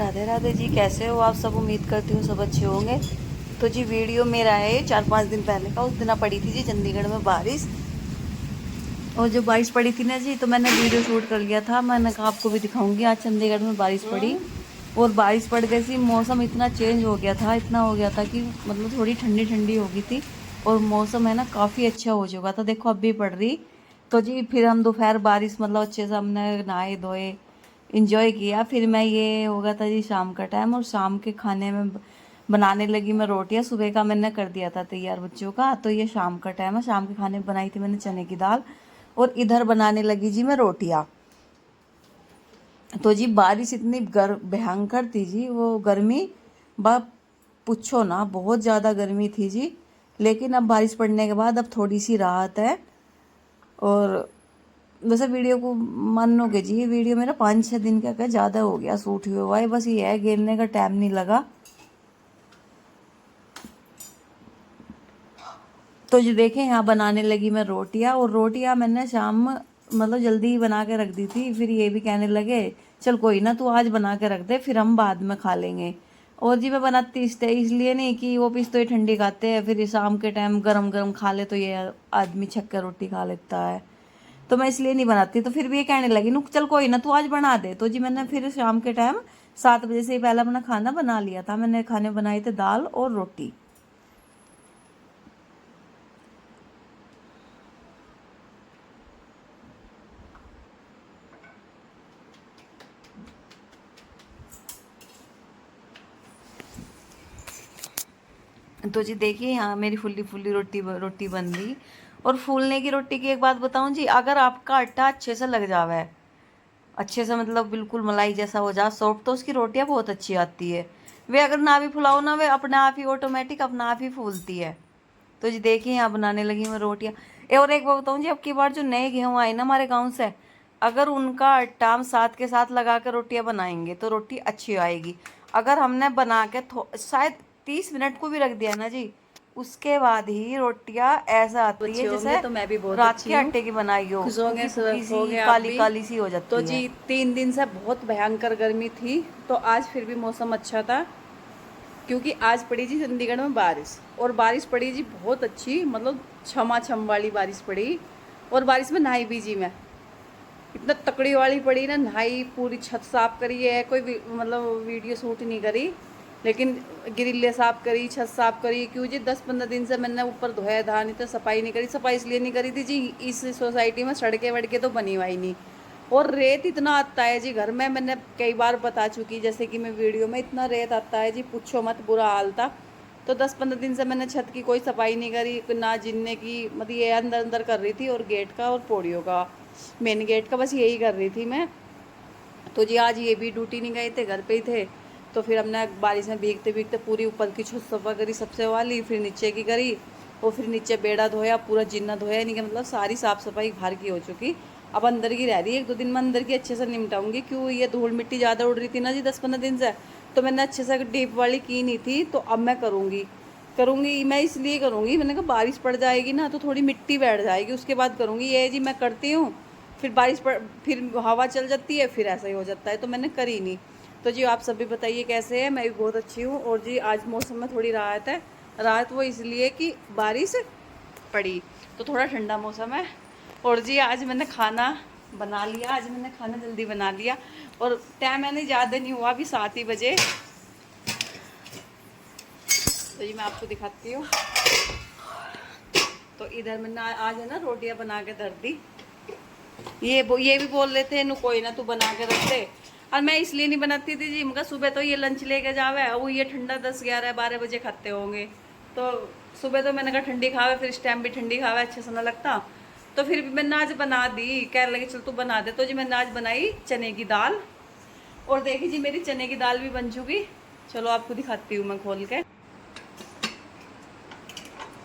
राधे राधे जी, कैसे हो आप सब। उम्मीद करती हूँ सब अच्छे होंगे। तो जी वीडियो मेरा है 4-5 दिन पहले का। उस दिन पड़ी थी जी चंडीगढ़ में बारिश, और जो बारिश पड़ी थी ना जी, तो मैंने वीडियो शूट कर लिया था। मैंने कहा आपको भी दिखाऊंगी। आज चंडीगढ़ में बारिश पड़ी, और बारिश पड़ गई थी। मौसम इतना चेंज हो गया था, इतना हो गया था कि मतलब थोड़ी ठंडी ठंडी हो गई थी, और मौसम है ना काफ़ी अच्छा हो चुका था। देखो अब भी पड़ रही। तो जी फिर हम दोपहर बारिश मतलब अच्छे से हमने नहाए धोए, इंजॉय किया। फिर मैं ये हो गया था जी शाम का टाइम, और शाम के खाने में बनाने लगी मैं रोटियां। सुबह का मैंने कर दिया था तैयार बच्चों का, तो ये शाम का टाइम है। शाम के खाने में बनाई थी मैंने चने की दाल, और इधर बनाने लगी जी मैं रोटियां। तो जी बारिश इतनी भयंकर थी जी, वो गर्मी बा पूछो ना, बहुत ज़्यादा गर्मी थी जी। लेकिन अब बारिश पड़ने के बाद अब थोड़ी सी राहत है। और वैसे वीडियो को मानोगे जी, ये वीडियो मेरा 5-6 दिन का ज़्यादा हो गया शूट हुआ हुआ है। बस ये है गिरने का टाइम नहीं लगा। तो जो देखें यहाँ बनाने लगी मैं रोटियां, और रोटियां मैंने शाम मतलब जल्दी ही बना के रख दी थी। फिर ये भी कहने लगे चल कोई ना, तू आज बना के रख दे, फिर हम बाद में खा लेंगे। और जी मैं बनाती इसलिए नहीं कि वो पीस तो ये ठंडी खाते हैं, फिर ये शाम के टाइम गरम गरम खा ले तो ये आदमी छक्कर रोटी खा लेता है। तो मैं इसलिए नहीं बनाती। तो फिर भी ये कहने लगी नु चल कोई ना, तू आज बना दे। तो जी मैंने फिर शाम के टाइम 7 बजे से ही पहले अपना खाना बना लिया था। मैंने खाने बनाए थे दाल और रोटी। तो जी देखिए यहाँ मेरी फुल्ली फुल्ली रोटी बन रही। और फूलने की रोटी की एक बात बताऊं जी, अगर आपका आटा अच्छे से लग जावे, अच्छे से मतलब बिल्कुल मलाई जैसा हो जा सॉफ्ट, तो उसकी रोटियां बहुत अच्छी आती है। वे अगर ना भी फुलाओ ना, वे अपने आप ही ऑटोमेटिक अपना आप ही फूलती है। तो जी देखिए यहाँ बनाने लगी मैं रोटियां। और एक बात बताऊँ जी, अब की बार जो नए गेहूँ आए ना हमारे गाँव से, अगर उनका आटा हम साथ के साथ लगा कर रोटियां बनाएंगे तो रोटी अच्छी आएगी। अगर हमने बना के शायद 30 मिनट को भी रख दिया ना जी, उसके बाद ही रोटियां ऐसा आती है अच्छे होंगे। जैसे तो मैं भी बहुत रात अच्छी के हूँ, आटे की बनाई हो, खुश होंगे, पुकी पुकी हो सी गए आप काली भी। काली सी हो तो जाती है। जी 3 दिन से बहुत भयंकर गर्मी थी, तो आज फिर भी मौसम अच्छा था, क्योंकि आज पड़ी जी चंडीगढ़ में बारिश। और बारिश पड़ी जी बहुत अच्छी, मतलब छमा छम वाली बारिश पड़ी। और बारिश में नहाई भी जी मैं, इतना तकड़ी वाली पड़ी ना, नहाई, पूरी छत साफ करी है। कोई मतलब वीडियो शूट नहीं करी, लेकिन ग्रिल्ले साफ करी, छत साफ करी। क्यों जी 10-15 दिन से मैंने ऊपर धोया था, नहीं तो सफाई नहीं करी। सफाई इसलिए नहीं करी थी जी, इस सोसाइटी में सड़कें वड़के तो बनी हुई नहीं, और रेत इतना आता है जी घर में। मैंने कई बार बता चुकी, जैसे कि मैं वीडियो में, इतना रेत आता है जी पूछो मत, बुरा हाल था। तो 10-15 दिन से मैंने छत की कोई सफाई नहीं करी ना, जिनने की मतलब ये अंदर अंदर कर रही थी, और गेट का और पौड़ियों का, मेन गेट का, बस यही कर रही थी मैं। तो जी आज ये भी ड्यूटी नहीं गए थे, घर पे ही थे। तो फिर हमने बारिश में भीगते भीगते पूरी ऊपर की छत सफा करी सबसे वाली, फिर नीचे की करी, और फिर नीचे बेड़ा धोया, पूरा जिन्ना धोया, नहीं कि मतलब सारी साफ़ सफाई बाहर की हो चुकी। अब अंदर की रह रही है, 1-2 दिन में अंदर की अच्छे से निपटाऊंगी। क्यों ये धूल मिट्टी ज़्यादा उड़ रही थी ना जी 10-15 दिन से, तो मैंने अच्छे से डीप वाली की नहीं थी। तो अब मैं करूँगी मैं इसलिए करूँगी, मैंने कहा बारिश पड़ जाएगी ना तो थोड़ी मिट्टी बैठ जाएगी, उसके बाद करूँगी। ये जी मैं करती हूँ, फिर बारिश पड़, फिर हवा चल जाती है, फिर ऐसा ही हो जाता है, तो मैंने करी नहीं। तो जी आप सभी बताइए कैसे हैं। मैं भी बहुत अच्छी हूँ। और जी आज मौसम में थोड़ी राहत है। राहत वो इसलिए कि बारिश पड़ी, तो थोड़ा ठंडा मौसम है। और जी आज मैंने खाना बना लिया, आज मैंने खाना जल्दी बना लिया, और टाइम मैंने ज़्यादा नहीं हुआ, अभी 7 ही बजे। तो जी मैं आपको दिखाती हूँ। तो इधर मैंने आज है ना रोटियां बना के धर दी। ये भी बोल रहे थे नु कोई ना तू बना के रख दे, और मैं इसलिए नहीं बनाती थी जी, मगर सुबह तो ये लंच लेके जावे, वो ये ठंडा 10-11-12 बजे खाते होंगे। तो सुबह तो मैंने कहा ठंडी खावे, फिर इस टाइम भी ठंडी खावे, अच्छे से ना लगता। तो फिर भी मैंने आज बना दी, कह लगे चल तू बना दे। तो जी मैंने आज बनाई चने की दाल, और देखी जी मेरी चने की दाल भी बन चुकी। चलो आपको दिखाती हूँ मैं खोल के।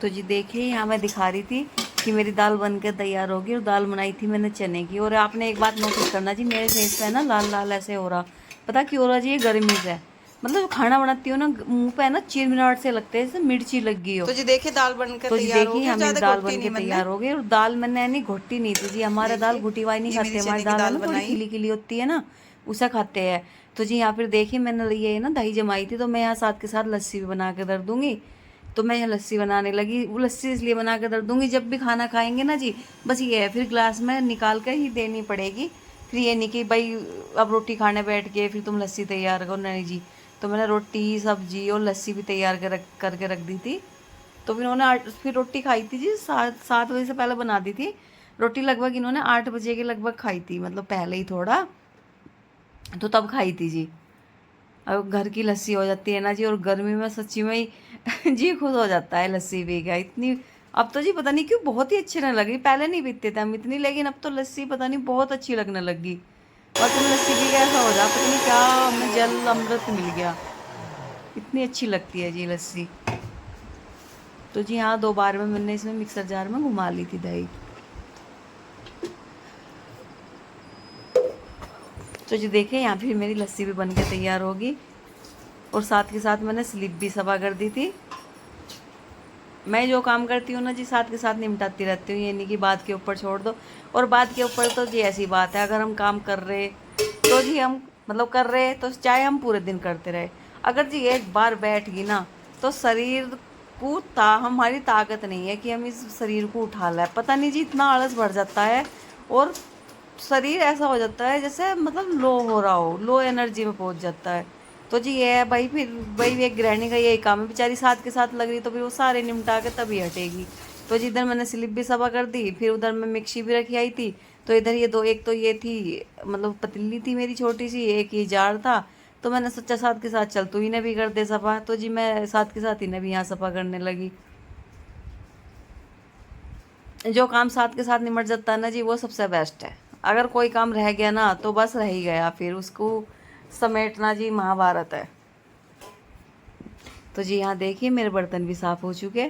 तो जी देखिए यहाँ मैं दिखा रही थी कि मेरी दाल बनकर तैयार होगी, और दाल बनाई थी मैंने चने की। और आपने एक बात नोटिस करना जी, मेरे फेस पे है ना लाल लाल ऐसे हो रहा, पता क्यों हो रहा जी? ये गर्मी से, मतलब खाना बनाती हूँ ना, मुंह पे है ना चिरमिराट से लगते हैं, जैसे मिर्ची लगी हो। तो जी देखिए दाल बनकर तो जी तैयार हो देखिए गई, यहाँ मेरी ज़्यादा दाल घोटती बन नहीं के मैंने। तैयार हो गई। और दाल मैंने नहीं घोटी नहीं थी जी, हमारे दाल देखिए घुटी हुई नहीं ये मेरी खाते, हमारी चने की दाल है दाल ना थोड़ी बनाई। खिली खिली होती है ना, उसे खाते हैं। तो जी यहाँ फिर देखिए मैंने ये ना दही जमाई थी, तो मैं यहाँ साथ के साथ लस्सी भी बना के धर दूँगी। तो मैं यहाँ लस्सी बनाने लगी। वो लस्सी इसलिए बना के धर दूँगी, जब भी खाना खाएंगे ना जी, बस ये है फिर गिलास में निकाल कर ही देनी पड़ेगी। फिर ये नहीं कि भाई अब रोटी खाने बैठ के फिर तुम लस्सी तैयार करो, नहीं जी। तो मैंने रोटी सब्जी और लस्सी भी तैयार करके रख दी थी। तो फिर उन्होंने फिर रोटी खाई थी जी, 7 बजे से पहले बना दी थी रोटी। लगभग इन्होंने 8 बजे के लगभग खाई थी, मतलब पहले ही थोड़ा, तो तब खाई थी जी। अब घर की लस्सी हो जाती है ना जी, और गर्मी में सच्ची में ही जी खुश हो जाता है लस्सी पी के। इतनी अब तो जी पता नहीं क्यों बहुत ही अच्छी लगने लगी। पहले नहीं पीते थे हम इतनी, लेकिन अब तो लस्सी पता नहीं बहुत अच्छी लगने लगी। और तुम लस्सी पी के ऐसा हो जाता पता नहीं क्या, हमें जल अमृत मिल गया। इतनी अच्छी लगती है जी लस्सी। तो जी हाँ, 2 बार में मैंने इसमें मिक्सर जार में घुमा ली थी दही। तो जी देखिए यहाँ फिर मेरी लस्सी भी बन के तैयार होगी, और साथ के साथ मैंने स्लिप भी सफा कर दी थी। मैं जो काम करती हूँ ना जी, साथ के साथ निपटाती रहती हूँ, ये नहीं कि बात के ऊपर छोड़ दो। और बात के ऊपर तो जी ऐसी बात है, अगर हम काम कर रहे तो जी हम मतलब कर रहे तो चाहे हम पूरे दिन करते रहे, अगर जी एक बार बैठ गई ना तो शरीर को हमारी ताकत नहीं है कि हम इस शरीर को उठा लें। पता नहीं जी इतना आलस बढ़ जाता है, और शरीर ऐसा हो जाता है जैसे मतलब लो हो रहा हो, लो एनर्जी में पहुंच जाता है। तो जी ये है भाई, फिर भाई एक गृहिणी का यही काम है, बेचारी साथ के साथ लग रही तो फिर वो सारे निपटा के तभी हटेगी। तो जी इधर मैंने स्लिप भी सफा कर दी, फिर उधर मैं मिक्सी भी रखी आई थी। तो इधर ये दो, एक तो ये थी मतलब पतीली थी मेरी छोटी सी, एक ये जार था। तो मैंने सोचा साथ के साथ चल तू इन्हें भी कर दे सफा। तो जी मैं साथ के साथ इन्हें भी यहाँ सफा करने लगी। जो काम साथ के साथ निमट जाता है ना जी, वो सबसे बेस्ट है। अगर कोई काम रह गया ना तो बस रह ही गया, फिर उसको समेटना जी महाभारत है। तो जी यहाँ देखिए मेरे बर्तन भी साफ हो चुके।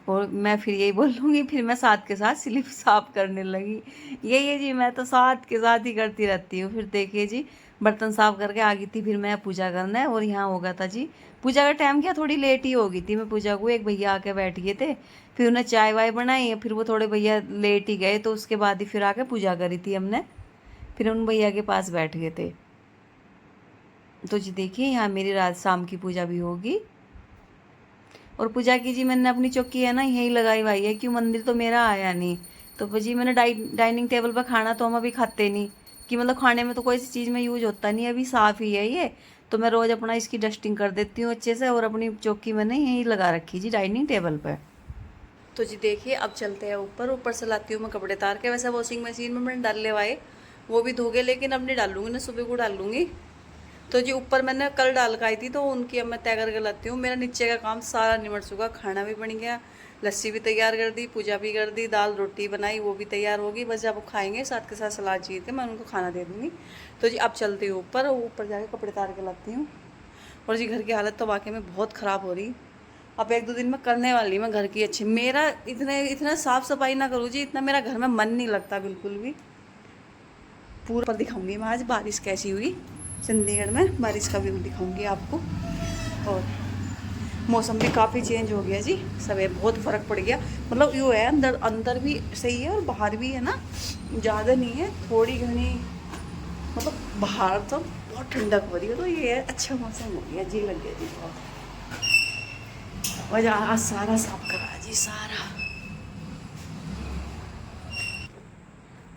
और मैं फिर यही बोलूँगी, फिर मैं साथ के साथ स्लिप साफ करने लगी। यही है जी, मैं तो साथ के साथ ही करती रहती हूँ। फिर देखिए जी बर्तन साफ करके आ गई थी, फिर मैं पूजा करना है। और यहाँ हो गया था जी पूजा का टाइम, क्या थोड़ी लेट ही हो गई थी। मैं पूजा को, एक भैया आके बैठ गए थे, फिर उन्हें चाय वाय बनाई, फिर वो थोड़े भैया लेट ही गए, तो उसके बाद ही फिर आके पूजा करी थी हमने। फिर उन भैया के पास बैठ गए थे। तो जी देखिए यहाँ मेरी रात शाम की पूजा भी होगी। और पूजा की जी मैंने अपनी चौकी है ना यहीं लगाई हुई है, क्यों मंदिर तो मेरा आया नहीं। तो जी मैंने डाइनिंग टेबल पर खाना तो हम अभी खाते नहीं, कि मतलब खाने में तो कोई सी चीज़ में यूज होता नहीं, अभी साफ़ ही है ये। तो मैं रोज़ अपना इसकी डस्टिंग कर देती हूँ अच्छे से, और अपनी चौकी मैंने यहीं लगा रखी जी डाइनिंग टेबल पर। तो जी देखिए अब चलते हैं ऊपर। ऊपर से लाती हूँ मैं कपड़े तार के। वैसे वॉशिंग मशीन में मैंने डाल ले आए, वो भी धो गए, लेकिन अब नहीं डालूंगी ना, सुबह को डालूंगी। तो जी ऊपर मैंने कल डाल के आई थी, तो उनकी अब मैं तय करके लाती हूँ। मेरा नीचे का काम सारा निमट चुका, खाना भी बन गया, लस्सी भी तैयार कर दी, पूजा भी कर दी, दाल रोटी बनाई वो भी तैयार होगी। बस जब वो खाएंगे साथ के साथ सलाद चाहिए थे, मैं उनको खाना दे दूँगी। तो जी अब चलती हूँ ऊपर, ऊपर जाके कपड़े तार के लाती हूँ। और जी घर की हालत तो वाकई में बहुत ख़राब हो रही। अब 1-2 दिन में करने वाली मैं घर की अच्छी। मेरा इतना साफ़ सफाई ना करूँ जी, इतना मेरा घर में मन नहीं लगता बिल्कुल भी। पूरा पर दिखाऊंगी मैं आज बारिश कैसी हुई चंडीगढ़ में, बारिश का व्यू दिखाऊंगी आपको। और मौसम भी काफ़ी चेंज हो गया जी, सब बहुत फ़र्क पड़ गया। मतलब यूँ है अंदर अंदर भी सही है और बाहर भी है ना, ज़्यादा नहीं है, थोड़ी घनी। मतलब बाहर तो बहुत ठंडक हो रही है, तो ये है अच्छा मौसम हो गया जी, लग गया जी बहुत। वजह आज सारा साफ करा जी सारा।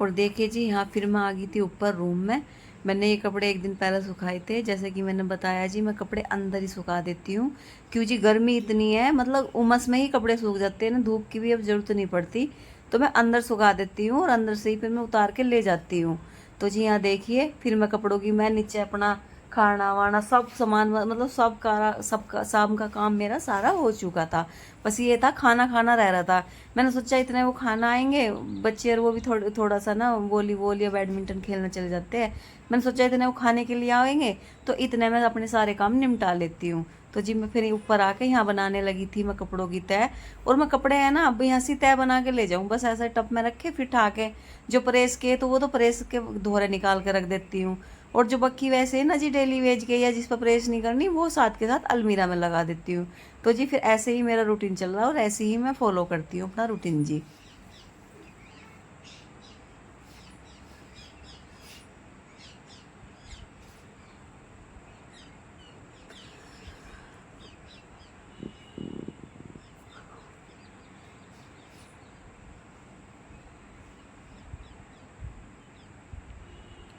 और देखिए जी यहाँ फिर मैं आ गई थी ऊपर रूम में। मैंने ये कपड़े एक दिन पहले सुखाए थे, जैसे कि मैंने बताया जी मैं कपड़े अंदर ही सुखा देती हूँ, क्यों जी गर्मी इतनी है, मतलब उमस में ही कपड़े सूख जाते हैं ना, धूप की भी अब ज़रूरत नहीं पड़ती। तो मैं अंदर सुखा देती हूँ, और अंदर से ही फिर मैं उतार के ले जाती हूँ। तो जी यहाँ देखिए फिर मैं कपड़ों की, मैं नीचे अपना खाना वाना सब सामान मतलब सब शाम का काम मेरा सारा हो चुका था। बस ये था खाना खाना रह रहा था। मैंने सोचा इतने वो खाना आएंगे बच्चे, और वो भी थोड़ा सा ना वॉलीबॉल या बैडमिंटन खेलने चले जाते हैं। मैंने सोचा इतने वो खाने के लिए आएंगे, तो इतने मैं अपने सारे काम निपटा लेती हूँ। तो जी मैं फिर ऊपर आके यहाँ बनाने लगी थी मैं कपड़ों की तय। और मैं कपड़े हैं ना अब यहाँ से तय बना के ले जाऊँ, बस ऐसा टप में रखे फिर ठा के, जो प्रेस के तो वो तो प्रेस के धोरे निकाल के रख देती हूँ। और जो बाकी वैसे है ना जी डेली वेज के या जिस पर प्रेस नहीं करनी, वो साथ के साथ अलमीरा में लगा देती हूँ। तो जी फिर ऐसे ही मेरा रूटीन चल रहा है और ऐसे ही मैं फॉलो करती हूँ अपना रूटीन जी।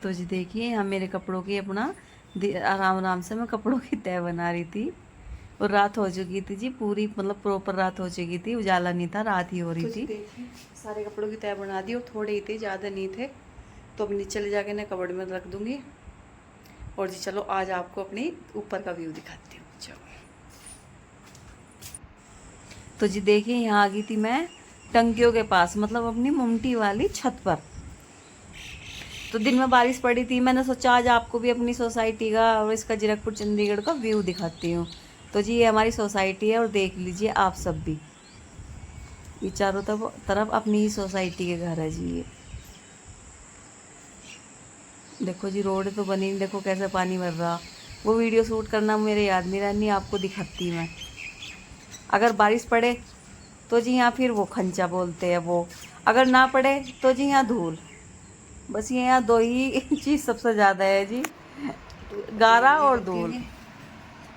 तो जी देखिए यहाँ मेरे कपड़ों की अपना आराम आराम से मैं कपड़ों की तह बना रही थी। और रात हो चुकी थी जी पूरी, मतलब प्रॉपर रात हो चुकी थी, उजाला नहीं था, रात ही हो रही थी। देखिए सारे कपड़ों की तह बना दी और थोड़े ही थे, ज़्यादा नहीं थे। तो अब नीचे ले जाके ना कबर्ड में रख दूँगी। और जी चलो आज आपको अपनी ऊपर का व्यू दिखाती हूँ। चलो तो जी देखिए यहाँ आ गई थी मैं टंकियों के पास, मतलब अपनी मुमटी वाली छत पर। तो दिन में बारिश पड़ी थी, मैंने सोचा आज आपको भी अपनी सोसाइटी का और इसका जीरकपुर चंडीगढ़ का व्यू दिखाती हूँ। तो जी ये हमारी सोसाइटी है और देख लीजिए आप सब भी, ये चारों तरफ अपनी ही सोसाइटी के घर है जी। ये देखो जी रोड तो बनी, देखो कैसे पानी भर रहा। वो वीडियो शूट करना मेरे याद नहीं रहनी, आपको दिखाती मैं। अगर बारिश पड़े तो जी यहाँ फिर वो खंचा बोलते हैं वो, अगर ना पड़े तो जी यहाँ धूल। बस ये यहाँ दो ही चीज़ सबसे ज़्यादा है जी, गारा और धूल।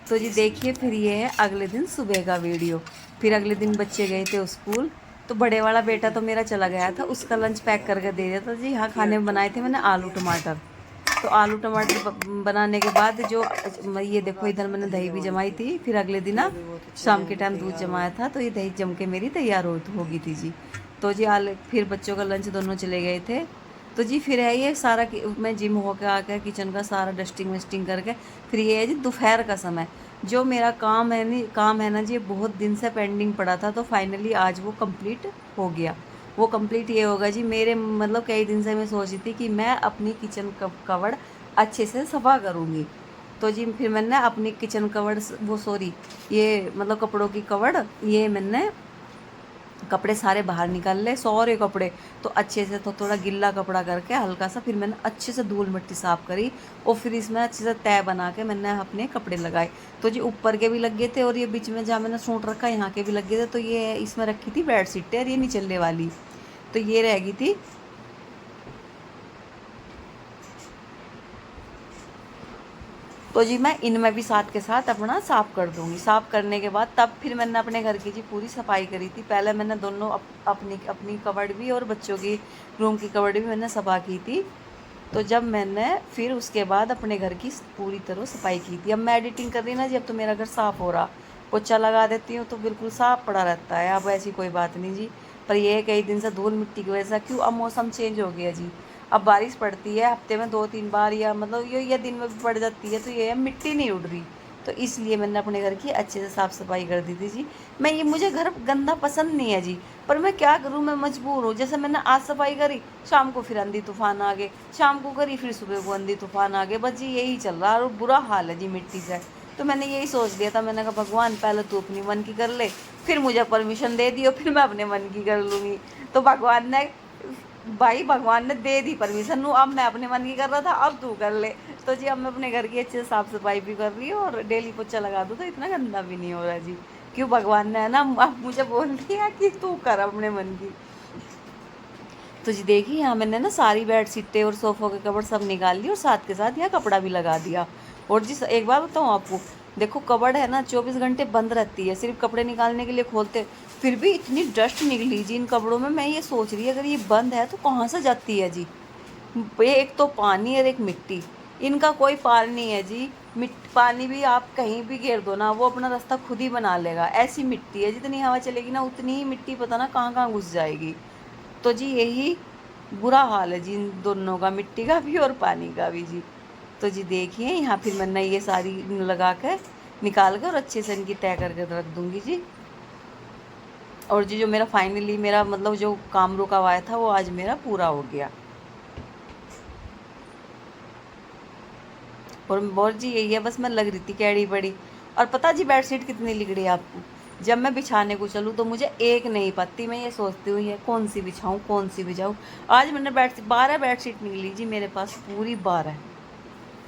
तो जी देखिए फिर ये है अगले दिन सुबह का वीडियो। फिर अगले दिन बच्चे गए थे स्कूल, तो बड़े वाला बेटा तो मेरा चला गया था, उसका लंच पैक करके दे दिया था जी। यहाँ खाने में बनाए थे मैंने आलू टमाटर। तो आलू टमाटर बनाने के बाद जो ये देखो इधर मैंने दही भी जमाई थी। फिर अगले दिन ना शाम के टाइम दूध जमाया था, तो ये दही जम के मेरी तैयार होगी थी जी। तो जी फिर बच्चों का लंच दोनों चले गए थे। तो जी फिर है ये सारा मैं जिम होकर आकर किचन का सारा डस्टिंग वस्टिंग करके फिर ये है जी दोपहर का समय। जो मेरा काम है ना जी, बहुत दिन से पेंडिंग पड़ा था, तो फाइनली आज वो कंप्लीट हो गया। वो कंप्लीट ये होगा जी, मेरे मतलब कई दिन से मैं सोच रही थी कि मैं अपनी किचन कवर्ड अच्छे से सफा करूँगी। तो जी फिर मैंने अपनी किचन कवर्ड वो सॉरी ये मतलब कपड़ों की कवर्ड, ये मैंने कपड़े सारे बाहर निकाल ले, सारे कपड़े। तो अच्छे से तो थोड़ा गिल्ला कपड़ा करके हल्का सा फिर मैंने अच्छे से धूल मिट्टी साफ करी और फिर इसमें अच्छे से तय बना के मैंने अपने कपड़े लगाए। तो जी ऊपर के भी लग गए थे और ये बीच में जहाँ मैंने सूट रखा यहाँ के भी लग गए थे। तो ये इसमें रखी थी बेड शीटें और ये नहीं चलने वाली, तो ये रह गई थी। तो जी मैं इनमें भी साथ के साथ अपना साफ़ कर दूँगी। साफ़ करने के बाद तब फिर मैंने अपने घर की जी पूरी सफाई करी थी। पहले मैंने दोनों अपनी कबर्ड भी और बच्चों की रूम की कबर्ड भी मैंने सफा की थी। तो जब मैंने फिर उसके बाद अपने घर की पूरी तरह सफाई की थी। अब मैं एडिटिंग कर रही ना जी, अब तो मेरा घर साफ़ हो रहा, पोछा लगा देती हूँ तो बिल्कुल साफ़ पड़ा रहता है। अब ऐसी कोई बात नहीं जी, पर ये कई दिन से धूल मिट्टी की वजह से, क्यों अब मौसम चेंज हो गया जी। अब बारिश पड़ती है हफ्ते में 2-3 बार, या मतलब ये दिन में भी पड़ जाती है, तो ये मिट्टी नहीं उड़ रही। तो इसलिए मैंने अपने घर की अच्छे से साफ़ सफाई कर दी थी जी। मुझे घर गंदा पसंद नहीं है जी, पर मैं क्या करूँ, मैं मजबूर हूँ। जैसे मैंने आज सफाई करी, शाम को फिर आंधी तूफान आ गए, शाम को करी फिर सुबह को आंधी तूफान आ गए। बस जी यही चल रहा है और बुरा हाल है जी मिट्टी से। तो मैंने यही सोच लिया था, मैंने कहा भगवान पहले तू अपनी मन की कर ले, फिर मुझे परमिशन दे दियो, फिर मैं अपने मन की कर लूँगी। तो भगवान ने दे दी परमिशन, अब मैं अपने मन की कर रहा था, अब तू कर ले। तो जी अब मैं अपने घर की अच्छे से साफ़ सफाई भी कर रही हूँ और डेली पोछा लगा दूँ तो इतना गंदा भी नहीं हो रहा जी। क्यों भगवान ने है ना अब मुझे बोल दिया कि तू कर अपने मन की। तो जी देखिए यहाँ मैंने ना सारी बेड शीटें और सोफ़ों के कवर सब निकाल ली और साथ के साथ यहाँ कपड़ा भी लगा दिया। और जी एक बार बताऊँ आपको, देखो कबर्ड है ना 24 घंटे बंद रहती है, सिर्फ कपड़े निकालने के लिए खोलते, फिर भी इतनी डस्ट निकली जी इन कपड़ों में। मैं ये सोच रही अगर ये बंद है तो कहाँ से जाती है जी। ये एक तो पानी और एक मिट्टी, इनका कोई पार नहीं है जी। पानी भी आप कहीं भी घेर दो ना, वो अपना रास्ता खुद ही बना लेगा। ऐसी मिट्टी है, जितनी हवा चलेगी ना उतनी ही मिट्टी पता ना कहाँ कहाँ घुस जाएगी। तो जी यही बुरा हाल है जी इन दोनों का, मिट्टी का भी और पानी का भी जी। तो जी देखिए यहाँ फिर मैंने ये सारी लगा कर निकाल कर और अच्छे से इनकी तय करके रख दूँगी जी। और जी जो मेरा फाइनली मेरा मतलब जो काम रुका हुआ था वो आज मेरा पूरा हो गया। और जी यही है, बस मैं लग रही थी कैडी बड़ी। और पता जी बेडशीट कितनी लिगड़ी आपको, जब मैं बिछाने को चलूँ तो मुझे एक नहीं पाती। मैं ये सोचती हूँ ये कौन सी बिछाऊँ। आज मैंने 12 बेडशीट निकली जी मेरे पास, पूरी 12।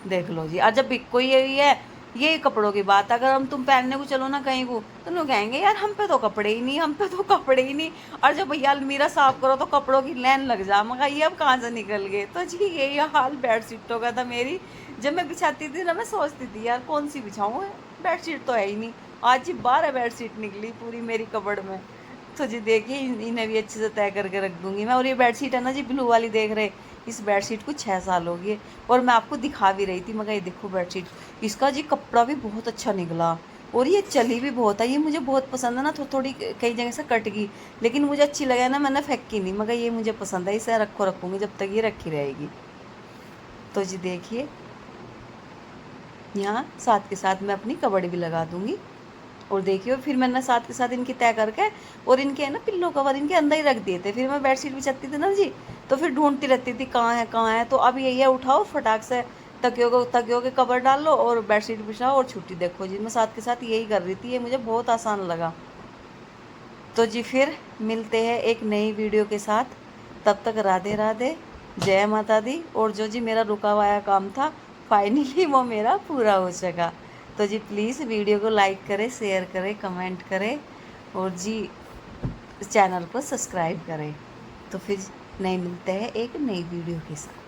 देख लो जी। और जब कोई यही है, ये कपड़ों की बात, अगर हम तुम पहनने को चलो ना कहीं को, तो लोग कहेंगे यार हम पे तो कपड़े ही नहीं, हम पे तो कपड़े ही नहीं। और जब भैया अलमीरा साफ करो तो कपड़ों की लाइन लग जा, मगर ये अब कहाँ से निकल गए। तो जी यही हाल बेडशीटों का था मेरी। जब मैं बिछाती थी ना, मैं सोचती थी यार कौन सी बिछाऊँ, बेडशीट तो है ही नहीं। आज जी 12 बेडशीट निकली पूरी मेरी कबड़ में। तो जी देखिए इन्हें भी अच्छे से तय करके रख दूंगी मैं। और ये बेडशीट है ना जी, ब्लू वाली देख रहे, इस बेडशीट को 6 साल हो गए। और मैं आपको दिखा भी रही थी, मगर ये देखो बेडशीट, इसका जी कपड़ा भी बहुत अच्छा निकला और ये चली भी बहुत है। ये मुझे बहुत पसंद है ना, थोड़ी कई जगह से कट गई, लेकिन मुझे अच्छी लगा ना, मैंने फेंकी नहीं, मगर ये मुझे पसंद है, इसे रखूँगी जब तक ये रखी रहेगी। तो जी देखिए यहाँ साथ के साथ मैं अपनी कबड़ भी लगा दूंगी। और देखिए फिर मैंने साथ के साथ इनकी तय करके, और इनके है ना पिल्लो कवर इनके अंदर ही रख दिए थे। फिर मैं बेडशीट बिछाती थी ना जी, तो फिर ढूंढती रहती थी कहाँ है कहाँ है। तो अब यही है, उठाओ फटाक से तकियों के कवर डाल लो और बेडशीट बिछाओ और छुट्टी। देखो जी मैं साथ के साथ यही कर रही थी, ये मुझे बहुत आसान लगा। तो जी फिर मिलते हैं एक नई वीडियो के साथ, तब तक राधे राधे, जय माता दी। और जो जी मेरा रुका हुआ काम था फाइनली वो मेरा पूरा हो सका। तो जी प्लीज़ वीडियो को लाइक करें, शेयर करें, कमेंट करें और जी चैनल को सब्सक्राइब करें। तो फिर नहीं मिलते हैं एक नई वीडियो के साथ।